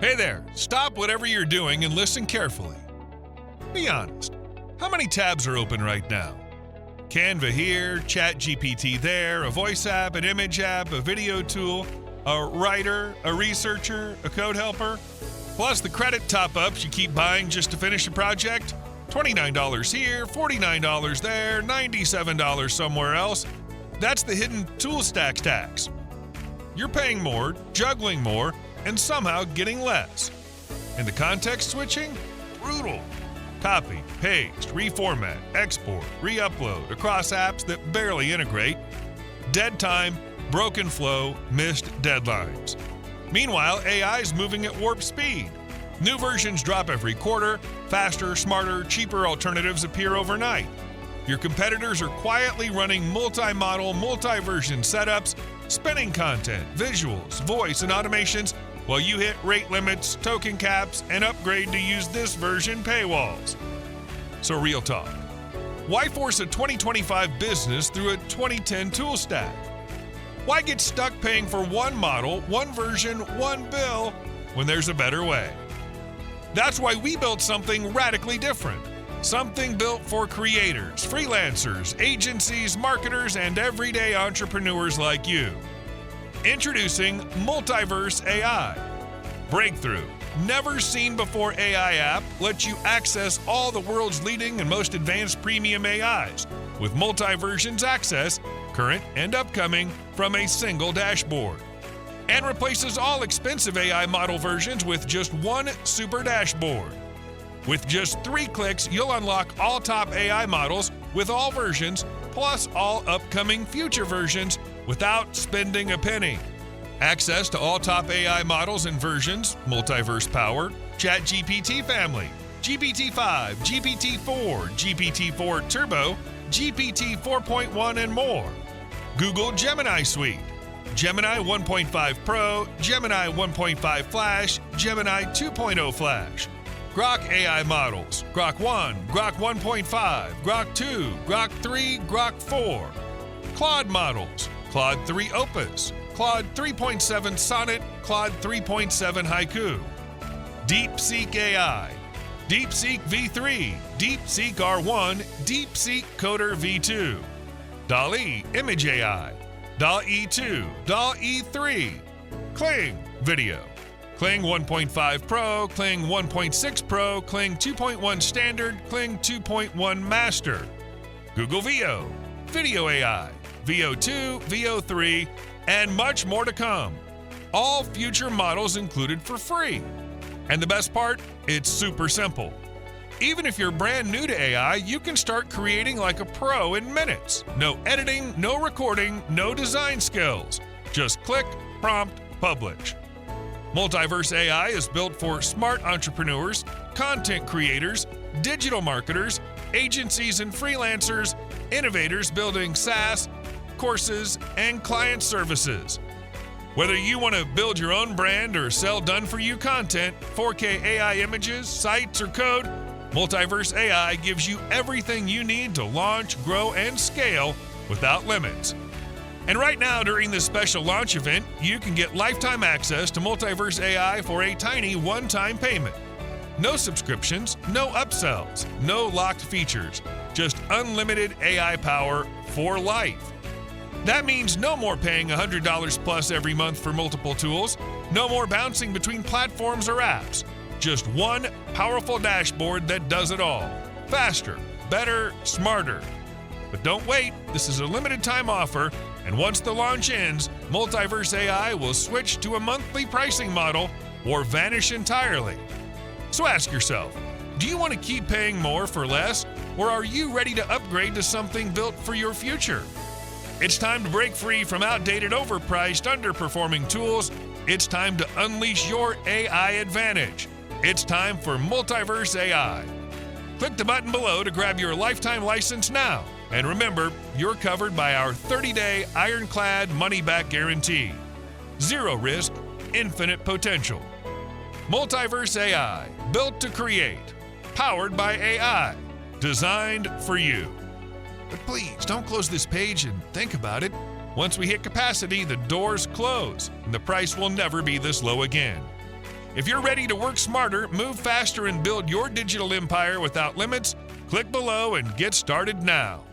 Hey there, stop whatever you're doing and listen carefully. Be honest, how many tabs are open right now? Canva here, ChatGPT there, a voice app, an image app, a video tool, a writer, a researcher, a code helper, plus the credit top-ups you keep buying just to finish a project. $29 here, $49 there, $97 somewhere else. That's the hidden tool stacks tax. You're paying more, juggling more, and somehow getting less. And the context switching? Brutal. Copy, paste, reformat, export, re-upload across apps that barely integrate. Dead time, broken flow, missed deadlines. Meanwhile, AI is moving at warp speed. New versions drop every quarter. Faster, smarter, cheaper alternatives appear overnight. Your competitors are quietly running multi-model, multi-version setups, spinning content, visuals, voice, and automations while you hit rate limits, token caps, and upgrade to use this version paywalls. So real talk. Why force a 2025 business through a 2010 tool stack? Why get stuck paying for one model, one version, one bill when there's a better way? That's why we built something radically different. Something built for creators, freelancers, agencies, marketers, and everyday entrepreneurs like you. Introducing Multiverse AI. Breakthrough, never seen before AI app lets you access all the world's leading and most advanced premium AIs with multi-versions access, current and upcoming, from a single dashboard. And replaces all expensive AI model versions with just one super dashboard. With just 3 clicks, you'll unlock all top AI models with all versions, plus all upcoming future versions without spending a penny. Access to all top AI models and versions, multiverse powered, ChatGPT family, GPT-5, GPT-4, GPT-4 Turbo, GPT 4.1, and more. Google Gemini Suite, Gemini 1.5 Pro, Gemini 1.5 Flash, Gemini 2.0 Flash. Grok AI models, Grok 1, Grok 1.5, Grok 2, Grok 3, Grok 4. Claude models, Claude 3 Opus, Claude 3.7 Sonnet, Claude 3.7 Haiku. DeepSeek AI, DeepSeek V3, DeepSeek R1, DeepSeek Coder V2. DALL-E Image AI, DALL-E 2, DALL-E 3. Kling Video, Kling 1.5 Pro, Kling 1.6 Pro, Kling 2.1 Standard, Kling 2.1 Master. Google Veo, Video AI, Veo 2, Veo 3, and much more to come. All future models included for free. And the best part? It's super simple. Even if you're brand new to AI, you can start creating like a pro in minutes. No editing, no recording, no design skills. Just click, prompt, publish. Multiverse AI is built for smart entrepreneurs, content creators, digital marketers, agencies and freelancers, innovators building SaaS, courses, and client services. Whether you want to build your own brand or sell done-for-you content, 4K AI images, sites, or code, Multiverse AI gives you everything you need to launch, grow, and scale without limits. And right now, during this special launch event, you can get lifetime access to Multiverse AI for a tiny one-time payment. No subscriptions, no upsells, no locked features, just unlimited AI power for life. That means no more paying $100 plus every month for multiple tools, no more bouncing between platforms or apps. Just one powerful dashboard that does it all. Faster, better, smarter. But don't wait, this is a limited time offer, and once the launch ends, Multiverse AI will switch to a monthly pricing model or vanish entirely. So ask yourself, do you want to keep paying more for less, or are you ready to upgrade to something built for your future? It's time to break free from outdated, overpriced, underperforming tools. It's time to unleash your AI advantage. It's time for Multiverse AI. Click the button below to grab your lifetime license now. And remember, you're covered by our 30-day ironclad money-back guarantee. Zero risk, infinite potential. Multiverse AI, built to create, powered by AI, designed for you. But please, don't close this page and think about it. Once we hit capacity, the doors close, and the price will never be this low again. If you're ready to work smarter, move faster, and build your digital empire without limits, click below and get started now.